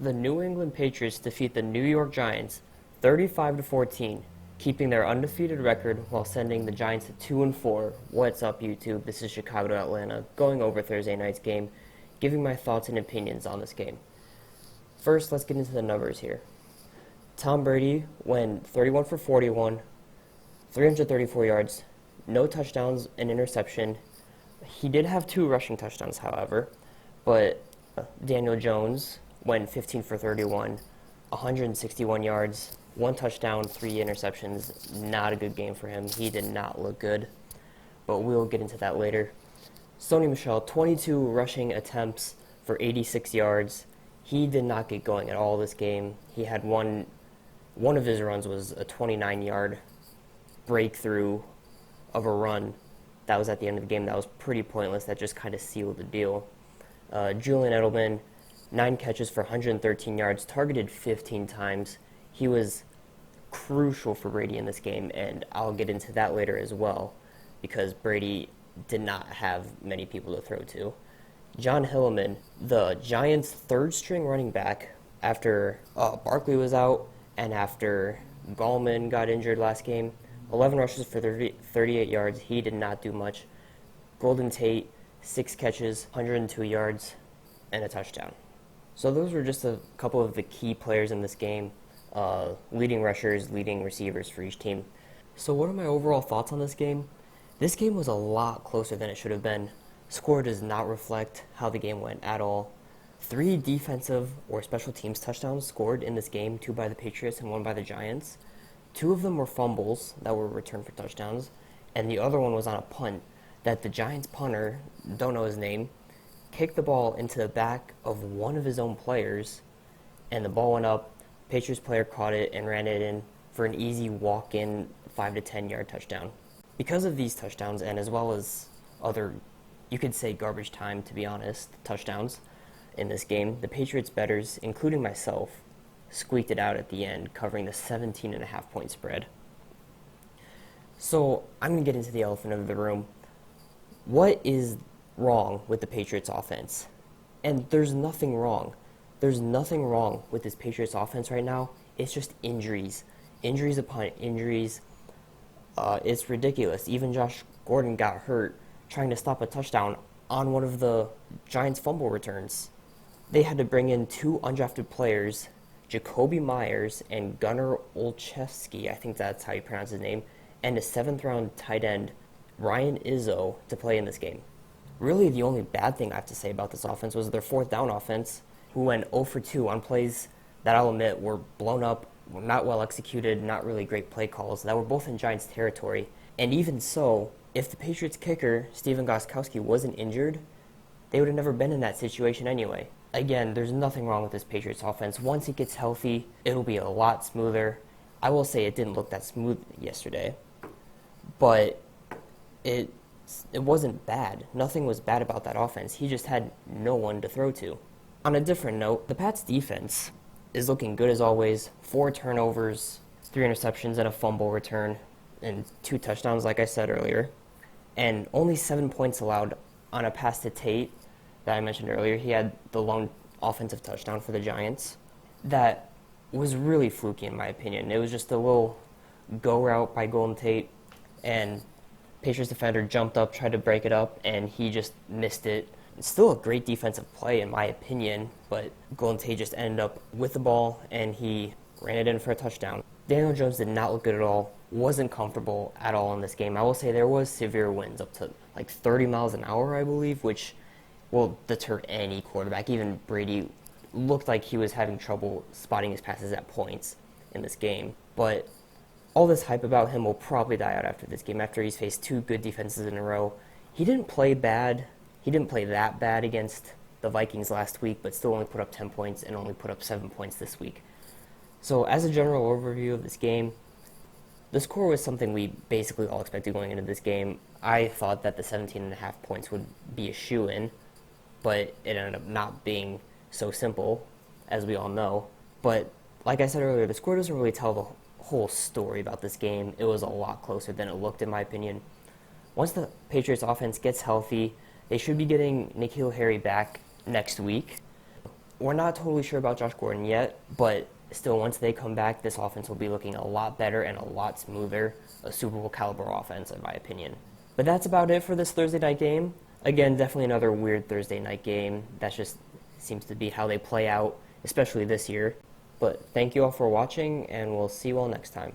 The New England Patriots defeat the New York Giants 35-14, keeping their undefeated record while sending the Giants to 2-4. What's up, YouTube? This is Chicago to Atlanta, going over Thursday night's game, giving my thoughts and opinions on this game. First, let's get into the numbers here. Tom Brady went 31 for 41, 334 yards, no touchdowns, an interception. He did have 2 rushing touchdowns, however, but Daniel Jones went 15 for 31, 161 yards, 1 touchdown, 3 interceptions. Not a good game for him. He did not look good, but we'll get into that later. Sony Michel, 22 rushing attempts for 86 yards. He did not get going at all this game. He had one of his runs was a 29-yard breakthrough of a run that was at the end of the game. That was pretty pointless. That just kind of sealed the deal. Julian Edelman, 9 catches for 113 yards, targeted 15 times. He was crucial for Brady in this game, and I'll get into that later as well, because Brady did not have many people to throw to. John Hillman, the Giants' third-string running back, after Barkley was out and after Gallman got injured last game, 11 rushes for 38 yards. He did not do much. Golden Tate, 6 catches, 102 yards, and a touchdown. So those were just a couple of the key players in this game, leading rushers, leading receivers for each team. So what are my overall thoughts on this game? This game was a lot closer than it should have been. Score does not reflect how the game went at all. 3 defensive or special teams touchdowns scored in this game, 2 by the Patriots and 1 by the Giants. 2 of them were fumbles that were returned for touchdowns, and the other one was on a punt that the Giants punter, don't know his name, kicked the ball into the back of one of his own players, and the ball went up. Patriots player caught it and ran it in for an easy walk-in 5 to 10 yard touchdown. Because of these touchdowns, and as well as other, you could say garbage time, to be honest, touchdowns in this game, the Patriots bettors, including myself, squeaked it out at the end, covering the 17.5-point spread. So I'm going to get into the elephant in the room. What is wrong with the Patriots offense? And there's nothing wrong. There's nothing wrong with this Patriots offense right now. It's just injuries. Injuries upon injuries. It's ridiculous. Even Josh Gordon got hurt trying to stop a touchdown on one of the Giants' fumble returns. They had to bring in 2 undrafted players, Jacoby Myers and Gunnar Olszewski, I think that's how you pronounce his name, and a 7th-round tight end, Ryan Izzo, to play in this game. Really, the only bad thing I have to say about this offense was their 4th down offense, who went 0 for 2 on plays that I'll admit were blown up, were not well executed, not really great play calls, that were both in Giants territory. And even so, if the Patriots kicker, Stephen Gostkowski, wasn't injured, they would have never been in that situation anyway. Again, there's nothing wrong with this Patriots offense. Once it gets healthy, it'll be a lot smoother. I will say it didn't look that smooth yesterday, but it wasn't bad. Nothing was bad about that offense. He just had no one to throw to. On a different note, the Pats' defense is looking good as always. 4 turnovers, 3 interceptions, and a fumble return, and 2 touchdowns, like I said earlier. And only 7 points allowed on a pass to Tate that I mentioned earlier. He had the lone offensive touchdown for the Giants. That was really fluky in my opinion. It was just a little go route by Golden Tate, and Patriots defender jumped up, tried to break it up, and he just missed it. It's still a great defensive play in my opinion, but Golden Tate just ended up with the ball, and he ran it in for a touchdown. Daniel Jones did not look good at all, wasn't comfortable at all in this game. I will say there was severe winds up to like 30 miles an hour, I believe, which will deter any quarterback. Even Brady looked like he was having trouble spotting his passes at points in this game. But all this hype about him will probably die out after this game, after he's faced 2 good defenses in a row. He didn't play bad. He didn't play that bad against the Vikings last week, but still only put up 10 points and only put up 7 points this week. So as a general overview of this game, the score was something we basically all expected going into this game. I thought that the 17.5 points would be a shoo-in, but it ended up not being so simple, as we all know. But like I said earlier, the score doesn't really tell the whole story about this game. It was a lot closer than it looked, in my opinion. Once the Patriots offense gets healthy, they should be getting N'Keal Harry back next week. we're not totally sure about Josh Gordon yet, but still, once they come back, this offense will be looking a lot better and a lot smoother. A Super Bowl caliber offense, in my opinion. But that's about it for this Thursday night game. Again, definitely another weird Thursday night game. That just seems to be how they play out, especially this year. But thank you all for watching, and we'll see you all next time.